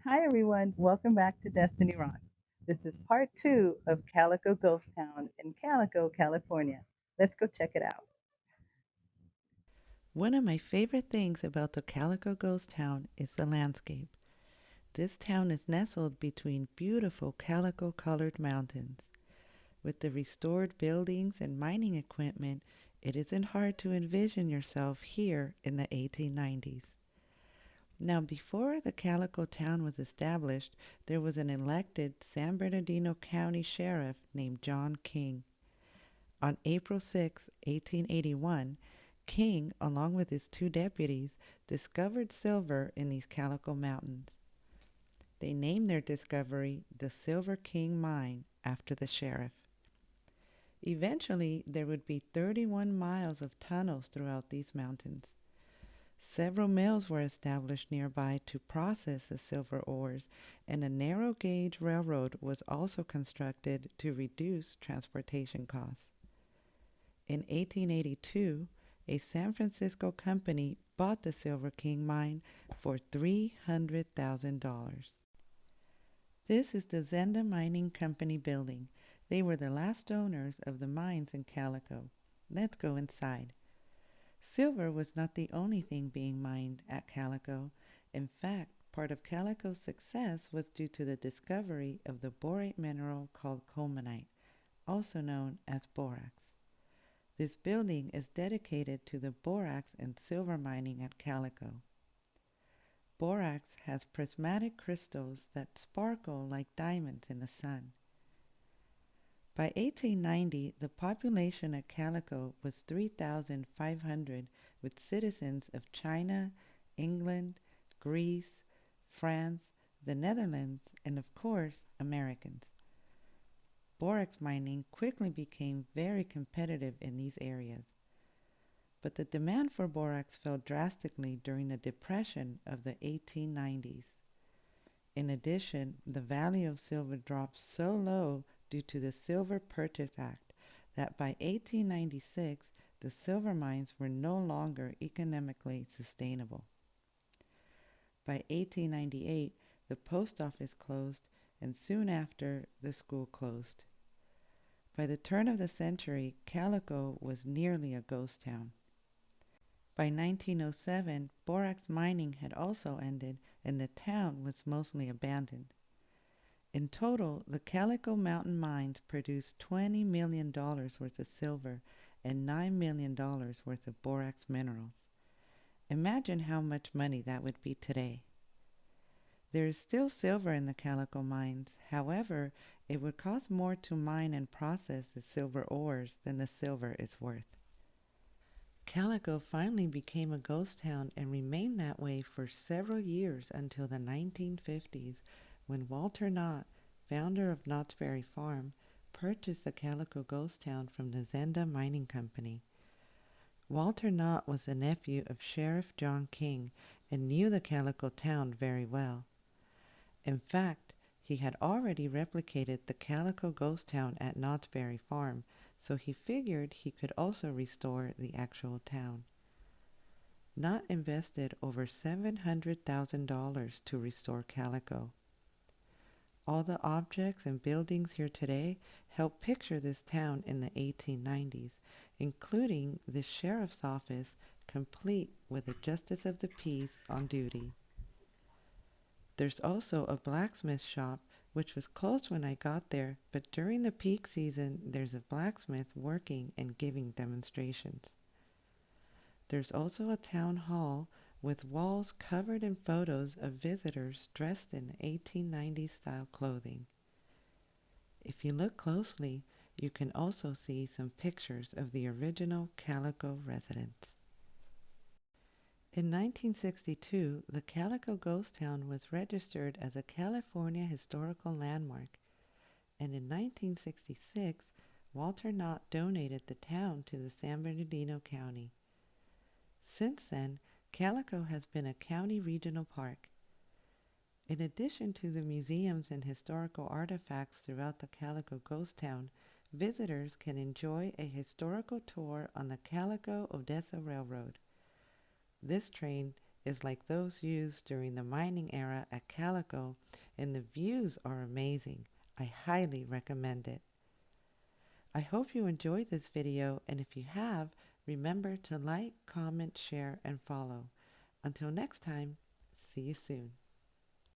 Hi, everyone. Welcome back to Destiny Rocks. This is part two of Calico Ghost Town in Calico, California. Let's go check it out. One of my favorite things about the Calico Ghost Town is the landscape. This town is nestled between beautiful calico colored mountains. With the restored buildings and mining equipment, it isn't hard to envision yourself here in the 1890s. Now, before the Calico town was established, there was an elected San Bernardino County sheriff named John King. On April 6, 1881, King, along with his two deputies, discovered silver in these Calico Mountains. They named their discovery the Silver King Mine after the sheriff. Eventually, there would be 31 miles of tunnels throughout these mountains. Several mills were established nearby to process the silver ores, and a narrow gauge railroad was also constructed to reduce transportation costs. In 1882, a San Francisco company bought the Silver King mine for $300,000. This is the Zenda Mining Company building. They were the last owners of the mines in Calico. Let's go inside. Silver was not the only thing being mined at Calico. In fact, part of Calico's success was due to the discovery of the borate mineral called colemanite, also known as borax. This building is dedicated to the borax and silver mining at Calico. Borax has prismatic crystals that sparkle like diamonds in the sun. By 1890, the population at Calico was 3,500, with citizens of China, England, Greece, France, the Netherlands, and of course, Americans. Borax mining quickly became very competitive in these areas. But the demand for borax fell drastically during the depression of the 1890s. In addition, the value of silver dropped so low due to the Silver Purchase Act that by 1896 the silver mines were no longer economically sustainable. By 1898 the post office closed, and soon after the school closed. By the turn of the century, Calico was nearly a ghost town. By 1907, borax mining had also ended and the town was mostly abandoned. In total, the Calico Mountain mines produced $20 million worth of silver and $9 million worth of borax minerals. Imagine how much money that would be today. There is still silver in the Calico mines. However, it would cost more to mine and process the silver ores than the silver is worth. Calico finally became a ghost town and remained that way for several years until the 1950s when Walter Knott, founder of Knott's Berry Farm, purchased the Calico ghost town from the Zenda Mining Company. Walter Knott was the nephew of Sheriff John King and knew the Calico town very well. In fact, he had already replicated the Calico ghost town at Knott's Berry Farm, so he figured he could also restore the actual town. Knott invested over $700,000 to restore Calico. All the objects and buildings here today help picture this town in the 1890s, including the sheriff's office complete with a justice of the peace on duty. There's also a blacksmith shop which was closed when I got there, but during the peak season there's a blacksmith working and giving demonstrations. There's also a town hall with walls covered in photos of visitors dressed in 1890s style clothing. If you look closely, you can also see some pictures of the original Calico residents. In 1962, the Calico ghost town was registered as a California Historical Landmark, and in 1966, Walter Knott donated the town to the San Bernardino County. Since then, Calico has been a county regional park. In addition to the museums and historical artifacts throughout the Calico ghost town, visitors can enjoy a historical tour on the Calico Odessa Railroad. This train is like those used during the mining era at Calico, and the views are amazing. I highly recommend it. I hope you enjoyed this video, and if you have, remember to like, comment, share, and follow. Until next time, see you soon.